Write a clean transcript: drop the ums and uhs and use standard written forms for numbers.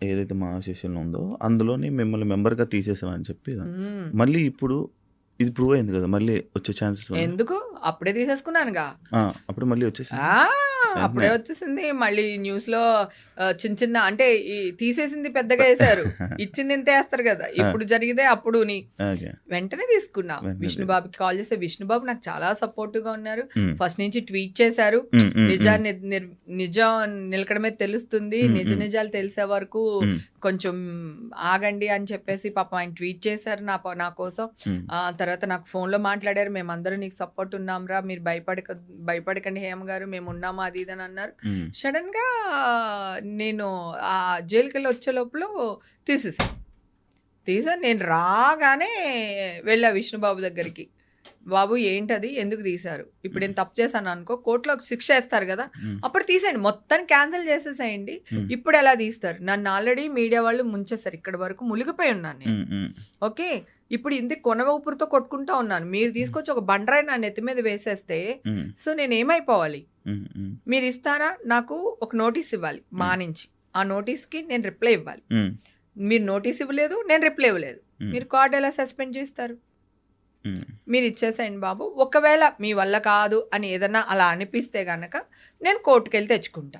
ఏదైతే మా అసోసియేషన్‌లో ఉందో అందులోని మిమ్మల్ని మెంబర్‌గా తీసేసామని చెప్పి హ్మ్. మళ్ళీ ఇప్పుడు ఇది ప్రూవ్ అయింది కదా! మళ్ళీ వచ్చే ఛాన్సెస్ ఉన్నాయా? ఎందుకు? అప్పుడే తీసేసుకున్నానుగా. అప్పుడు మళ్ళీ వచ్చేసింది. ఆ! వెంటనే. అప్పుడే వచ్చేసింది. మళ్ళీ న్యూస్‌లో చిన్న చిన్న అంటే ఈ తీసేసింది పెద్దగా ఏశారు. ఇచ్చింది ఇంతే ఏస్తారు గదా! ఆ! ఇప్పుడు జరిగితే అప్పుడుని. ఓకే. వెంటనే తీసుకున్నా. వెంటనే విష్ణుబాబుకి కాల్ చేస్తే విష్ణుబాబు నాకు చాలా సపోర్టివ్‌గా ఉన్నారు. హ్మ్. ఫస్ట్ నుంచి ట్వీట్ చేశారు. హ్మ్. హ్మ్. నిజాన్ని నిజం నిలకడమే తెలుస్తుంది. హ్మ్. నిజ హ్మ్. నిజాలు తెలిసే వరకు హ్మ్. కొంచెం ఆగండి అని చెప్పేసి పాపం ఆయన ట్వీట్ చేశారు నా కోసం. హ్మ్. తర్వాత నాకు ఫోన్‌లో మాట్లాడారు. మేమందరం నీకు సపోర్ట్ ఉన్నాంరా. మీరు భయపడకండి హేమ గారు మేమున్నాము అది ఇది అని అన్నారు. హ్మ్. సడెన్‌గా నేను జైలుకెళ్ళి వచ్చే లోపల తీసేసారు. నేను రాగానే వెళ్ళా విష్ణుబాబు దగ్గరికి. బాబు ఏంటది? ఎందుకు తీశారు? ఇప్పుడు నేను తప్పు చేశాను అనుకో కోర్టులో శిక్ష ఏస్తారు గదా! హ్మ్. అప్పుడు తీసేయండి. మొత్తాన్ని క్యాన్సిల్ చేసేసేయండి. హ్మ్. ఇప్పుడు ఎలా తీస్తారు? నన్ను ఆల్రెడీ మీడియా వాళ్ళు ముంచేసారు. ఇక్కడి వరకు మునిగిపోయి ఉన్నాను నేను. హ్మ్. హ్మ్. ఓకే. ఇప్పుడు ఇంది కొన ఊపిరితో కొట్టుకుంటా ఉన్నాను. మీరు తీసుకొచ్చి ఒక బండరాయి నా నెత్తి మీద వేసేస్తే హ్మ్. సో నేనేమైపోవాలి? హ్మ్. హ్మ్. మీరు ఇస్తారా? నాకు ఒక నోటీస్ ఇవ్వాలి మా నుంచి. ఆ నోటీస్‌కి నేను రిప్లై ఇవ్వాలి. హ్మ్. మీరు నోటీస్ ఇవ్వలేదు. నేను రిప్లై ఇవ్వలేదు. హ్మ్. మీరు కార్డ్ ఎలా సస్పెండ్ చేస్తారు? హ్మ్. మీరు ఇచ్చేసేయండి బాబు. ఒకవేళ మీ వల్ల కాదు అని ఏదన్నా అలా అనిపిస్తే గనక నేను కోర్ట్‌కెళ్ళి తెచ్చుకుంటా.